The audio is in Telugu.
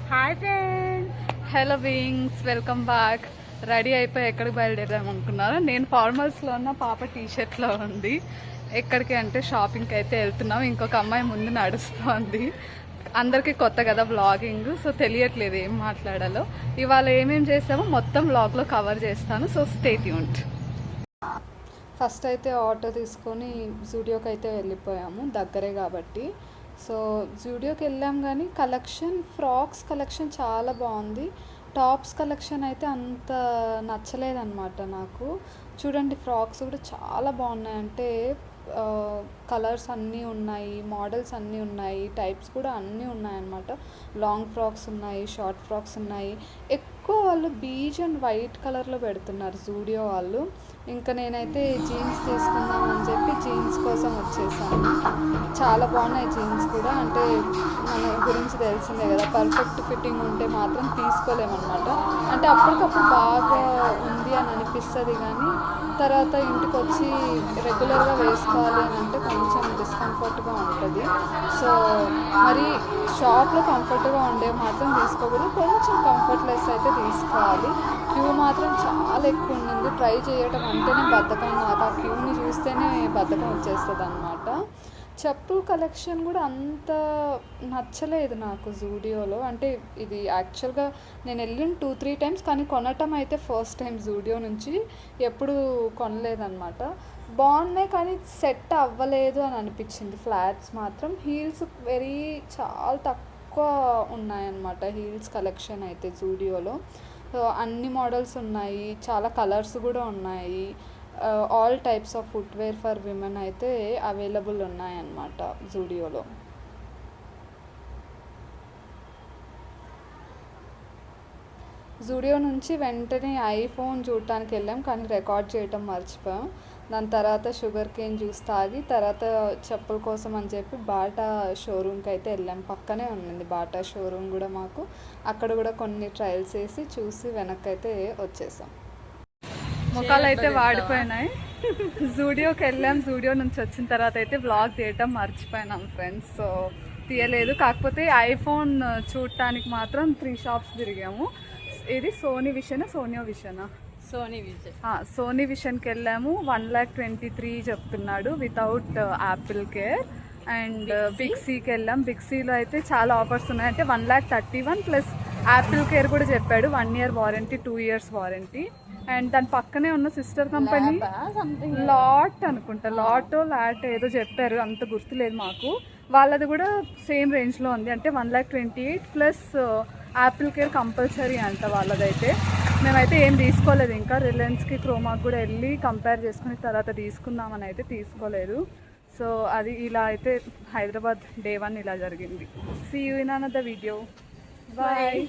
Hi friends, hello wings, welcome back. Ready అయిపోయి ఎక్కడికి బయలుదేరాం అనుకున్నారా? నేను ఫార్మల్స్లో ఉన్న, పాప టీషర్ట్లో ఉంది. ఎక్కడికి అంటే షాపింగ్కి అయితే వెళ్తున్నాం. ఇంకొక అమ్మాయి ముందు నడుస్తుంది. అందరికీ కొత్త కదా బ్లాగింగ్, సో తెలియట్లేదు ఏం మాట్లాడాలో. ఇవాళ ఏమేం చేస్తామో మొత్తం బ్లాగ్లో కవర్ చేస్తాను, సో స్టే ట్యూన్డ్. ఫస్ట్ అయితే ఆటో తీసుకొని జూడియోకి అయితే వెళ్ళిపోయాము, దగ్గరే కాబట్టి. సో జూడియోకి వెళ్ళాం, కానీ ఫ్రాక్స్ కలెక్షన్ చాలా బాగుంది. టాప్స్ కలెక్షన్ అయితే అంత నచ్చలేదన్నమాట నాకు. చూడండి, ఫ్రాక్స్ కూడా చాలా బాగున్నాయి. అంటే కలర్స్ అన్నీ ఉన్నాయి, మోడల్స్ అన్నీ ఉన్నాయి, టైప్స్ కూడా అన్నీ ఉన్నాయన్నమాట. లాంగ్ ఫ్రాక్స్ ఉన్నాయి, షార్ట్ ఫ్రాక్స్ ఉన్నాయి. ఎక్కువ వాళ్ళు బీజ్ అండ్ వైట్ కలర్లో పెడుతున్నారు జూడియో వాళ్ళు. ఇంకా నేనైతే జీన్స్ తీసుకుందామని చెప్పి జీన్స్ కోసం వచ్చేసాను. చాలా బాగున్నాయి జీన్స్ కూడా. అంటే మన గురించి తెలిసిందే కదా, పర్ఫెక్ట్ ఫిట్టింగ్ ఉంటే మాత్రం తీసుకోలేమన్నమాట. అంటే అప్పటికప్పుడు బాగా ఉంది అని అనిపిస్తుంది, కానీ తర్వాత ఇంటికి వచ్చి రెగ్యులర్గా వేసుకోవాలి అని అంటే కొంచెం డిస్కంఫర్ట్గా ఉంటుంది. సో మరి షాప్లో కంఫర్ట్గా ఉండేవి మాత్రం తీసుకోకూడదు, కొంచెం కంఫర్ట్లెస్ అయితే తీసుకోవాలి. క్యూ మాత్రం చాలా ఎక్కువ ఉండింది. ట్రై చేయటం అంటేనే బద్ధకం నాకు. ఆ క్యూని చూస్తేనే బద్ధకం వచ్చేస్తుంది అనమాట. చెప్పుల కలెక్షన్ కూడా అంత నచ్చలేదు నాకు జూడియోలో. అంటే ఇది యాక్చువల్గా నేను వెళ్ళిన 2-3 టైమ్స్, కానీ కొనటం అయితే ఫస్ట్ టైం. జూడియో నుంచి ఎప్పుడు కొనలేదన్నమాట. బాగున్నాయి, కానీ సెట్ అవ్వలేదు అని అనిపించింది. ఫ్లాట్స్ మాత్రం. హీల్స్ చాలా తక్కువ ఉన్నాయన్నమాట, హీల్స్ కలెక్షన్ అయితే జూడియోలో. సో అన్ని మోడల్స్ ఉన్నాయి, చాలా కలర్స్ కూడా ఉన్నాయి. All types of footwear for women అయితే అవైలబుల్ ఉన్నాయన్నమాట జూడియోలో. జూడియో నుంచి వెంటనే ఐఫోన్ చూడటానికి వెళ్ళాం, కానీ రికార్డ్ చేయటం మర్చిపోయాం. దాని తర్వాత షుగర్ కేన్ జ్యూస్ తాగి, తర్వాత చెప్పుల కోసం అని చెప్పి బాటా షోరూమ్కి అయితే వెళ్ళాం. పక్కనే ఉన్నింది బాటా షోరూమ్ కూడా మాకు. అక్కడ కూడా కొన్ని ట్రయల్స్ వేసి చూసి వెనక్కి అయితే వచ్చేసాం. ముఖాలు అయితే వాడిపోయినాయి. జూడియోకి వెళ్ళాం. జూడియో నుంచి వచ్చిన తర్వాత అయితే వ్లాగ్ తీయటం మర్చిపోయినాం ఫ్రెండ్స్. సో తీయలేదు. కాకపోతే ఐఫోన్ చూడటానికి మాత్రం 3 షాప్స్ తిరిగాము. ఇది సోనీ విషనా, సోనీ విషన్కి వెళ్ళాము. 1,23,000 చెప్తున్నాడు without AppleCare. And big సీకి వెళ్ళాం. బిగ్ సీలో అయితే చాలా ఆఫర్స్ ఉన్నాయి. అంటే 1,31,000 ప్లస్ యాపిల్ కేర్ కూడా చెప్పాడు. 1 year warranty, 2 years warranty. And దాని పక్కనే ఉన్న సిస్టర్ కంపెనీ లాట్ అనుకుంటా, లాట్ ఏదో చెప్పారు, అంత గుర్తులేదు మాకు. వాళ్ళది కూడా సేమ్ రేంజ్లో ఉంది. అంటే 1,28,000 ప్లస్ యాపిల్ కేర్ కంపల్సరీ అంట వాళ్ళదైతే. మేమైతే ఏం తీసుకోలేదు ఇంకా. రిలయన్స్కి, క్రోమాకి కూడా వెళ్ళి కంపేర్ చేసుకుని తర్వాత తీసుకుందామని అయితే తీసుకోలేదు. సో అది ఇలా అయితే హైదరాబాద్ Day 1 ఇలా జరిగింది. See you in another video. Bye.